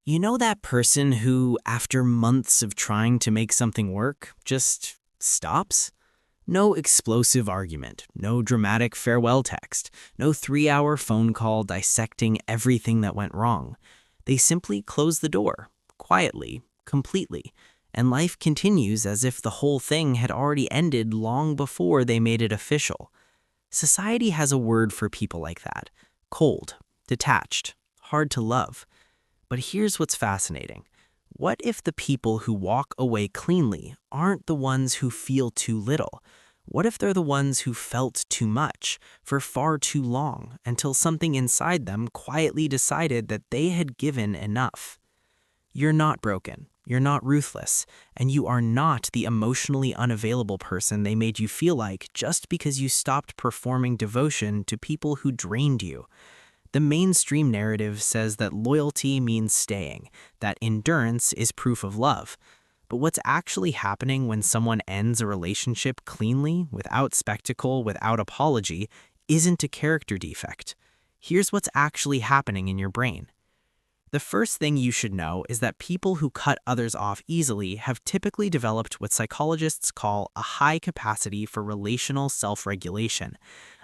You know that person who, after months of trying to make something work, just stops? No explosive argument, no dramatic farewell text, no 3-hour phone call dissecting everything that went wrong. They simply close the door, quietly, completely, and life continues as if the whole thing had already ended long before they made it official. Society has a word for people like that: cold, detached, hard to love. But here's what's fascinating. What if the people who walk away cleanly aren't the ones who feel too little? What if they're the ones who felt too much for far too long until something inside them quietly decided that they had given enough? You're not broken, you're not ruthless, and you are not the emotionally unavailable person they made you feel like just because you stopped performing devotion to people who drained you. The mainstream narrative says that loyalty means staying, that endurance is proof of love. But what's actually happening when someone ends a relationship cleanly, without spectacle, without apology, isn't a character defect. Here's what's actually happening in your brain. The first thing you should know is that people who cut others off easily have typically developed what psychologists call a high capacity for relational self-regulation.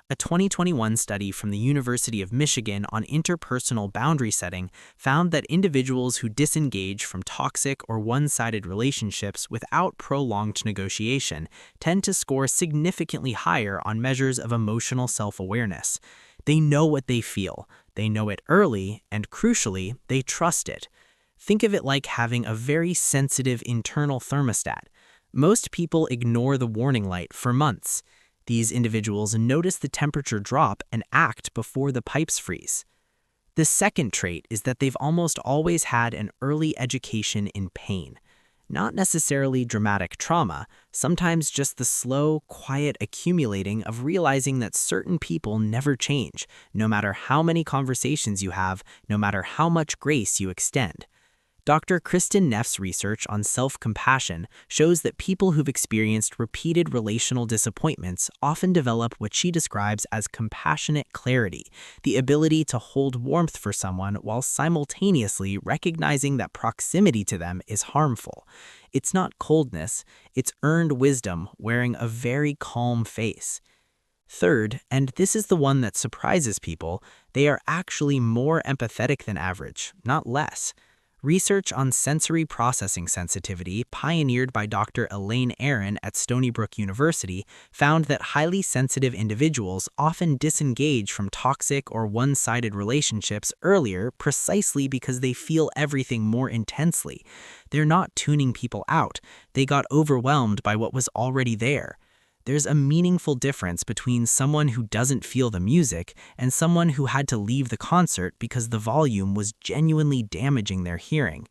A 2021 study from the University of Michigan on interpersonal boundary setting found that individuals who disengage from toxic or one-sided relationships without prolonged negotiation tend to score significantly higher on measures of emotional self-awareness. They know what they feel, they know it early, and crucially, they trust it. Think of it like having a very sensitive internal thermostat. Most people ignore the warning light for months. These individuals notice the temperature drop and act before the pipes freeze. The second trait is that they've almost always had an early education in pain. Not necessarily dramatic trauma, sometimes just the slow, quiet accumulating of realizing that certain people never change, no matter how many conversations you have, no matter how much grace you extend. Dr. Kristen Neff's research on self-compassion shows that people who've experienced repeated relational disappointments often develop what she describes as compassionate clarity, the ability to hold warmth for someone while simultaneously recognizing that proximity to them is harmful. It's not coldness, it's earned wisdom wearing a very calm face. Third, and this is the one that surprises people, they are actually more empathetic than average, not less. Research on sensory processing sensitivity, pioneered by Dr. Elaine Aron at Stony Brook University, found that highly sensitive individuals often disengage from toxic or one-sided relationships earlier precisely because they feel everything more intensely. They're not tuning people out, they got overwhelmed by what was already there. There's a meaningful difference between someone who doesn't feel the music and someone who had to leave the concert because the volume was genuinely damaging their hearing.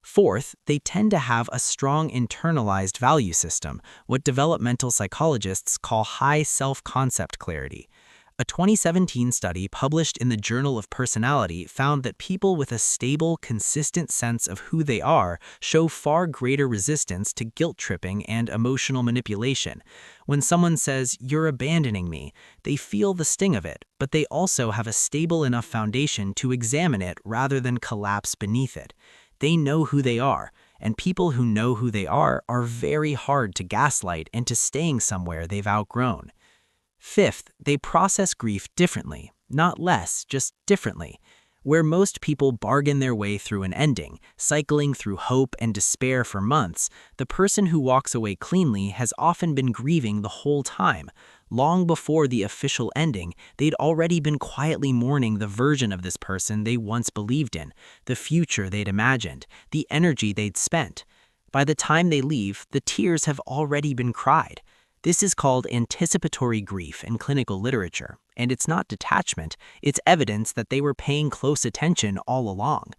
Fourth, they tend to have a strong internalized value system, what developmental psychologists call high self-concept clarity. A 2017 study published in the Journal of Personality found that people with a stable, consistent sense of who they are show far greater resistance to guilt tripping and emotional manipulation. When someone says, "You're abandoning me," they feel the sting of it, but they also have a stable enough foundation to examine it rather than collapse beneath it. They know who they are, and people who know who they are very hard to gaslight into staying somewhere they've outgrown. Fifth, they process grief differently, not less, just differently. Where most people bargain their way through an ending, cycling through hope and despair for months, the person who walks away cleanly has often been grieving the whole time. Long before the official ending, they'd already been quietly mourning the version of this person they once believed in, the future they'd imagined, the energy they'd spent. By the time they leave, the tears have already been cried. This is called anticipatory grief in clinical literature, and it's not detachment, it's evidence that they were paying close attention all along.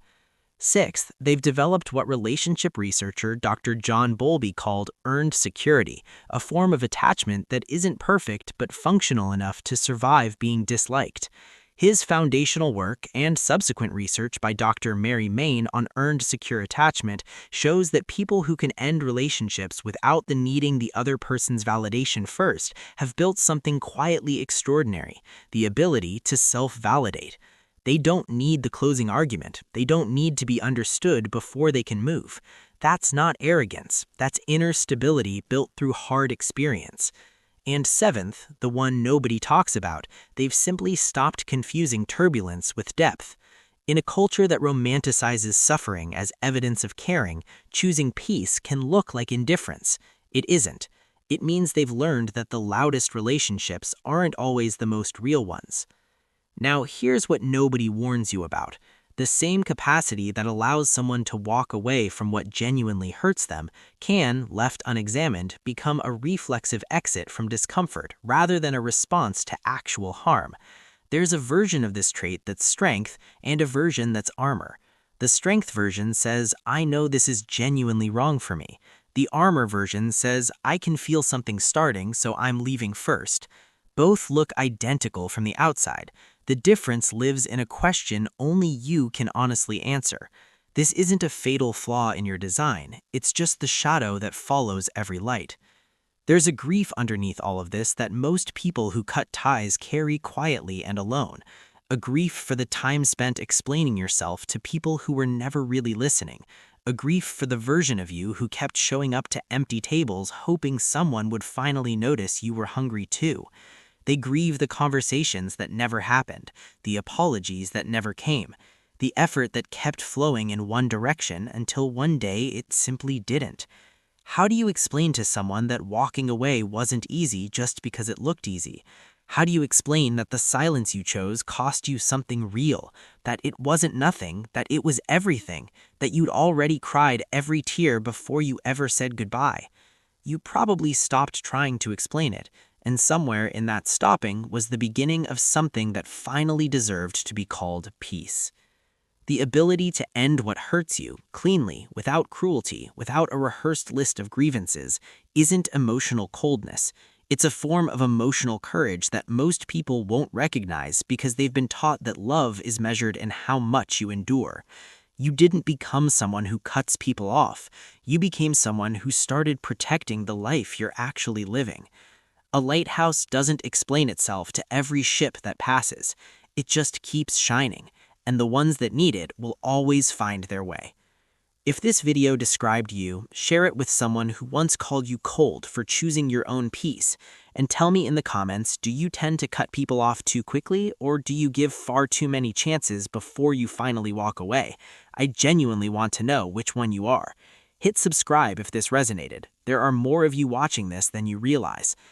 Sixth, they've developed what relationship researcher Dr. John Bowlby called earned security, a form of attachment that isn't perfect but functional enough to survive being disliked. His foundational work and subsequent research by Dr. Mary Main on earned secure attachment shows that people who can end relationships without the needing the other person's validation first have built something quietly extraordinary: the ability to self-validate. They don't need the closing argument. They don't need to be understood before they can move. That's not arrogance. That's inner stability built through hard experience. And seventh, the one nobody talks about, they've simply stopped confusing turbulence with depth. In a culture that romanticizes suffering as evidence of caring, choosing peace can look like indifference. It isn't. It means they've learned that the loudest relationships aren't always the most real ones. Now, here's what nobody warns you about. The same capacity that allows someone to walk away from what genuinely hurts them can, left unexamined, become a reflexive exit from discomfort rather than a response to actual harm. There's a version of this trait that's strength and a version that's armor. The strength version says, I know this is genuinely wrong for me. The armor version says, I can feel something starting, so I'm leaving first. Both look identical from the outside. The difference lives in a question only you can honestly answer. This isn't a fatal flaw in your design. It's just the shadow that follows every light. There's a grief underneath all of this that most people who cut ties carry quietly and alone. A grief for the time spent explaining yourself to people who were never really listening. A grief for the version of you who kept showing up to empty tables hoping someone would finally notice you were hungry too. They grieve the conversations that never happened, the apologies that never came, the effort that kept flowing in one direction until one day it simply didn't. How do you explain to someone that walking away wasn't easy just because it looked easy? How do you explain that the silence you chose cost you something real, that it wasn't nothing, that it was everything, that you'd already cried every tear before you ever said goodbye? You probably stopped trying to explain it, and somewhere in that stopping was the beginning of something that finally deserved to be called peace. The ability to end what hurts you, cleanly, without cruelty, without a rehearsed list of grievances, isn't emotional coldness. It's a form of emotional courage that most people won't recognize because they've been taught that love is measured in how much you endure. You didn't become someone who cuts people off. You became someone who started protecting the life you're actually living. A lighthouse doesn't explain itself to every ship that passes. It just keeps shining, and the ones that need it will always find their way. If this video described you, share it with someone who once called you cold for choosing your own peace, and tell me in the comments, do you tend to cut people off too quickly, or do you give far too many chances before you finally walk away? I genuinely want to know which one you are. Hit subscribe if this resonated. There are more of you watching this than you realize.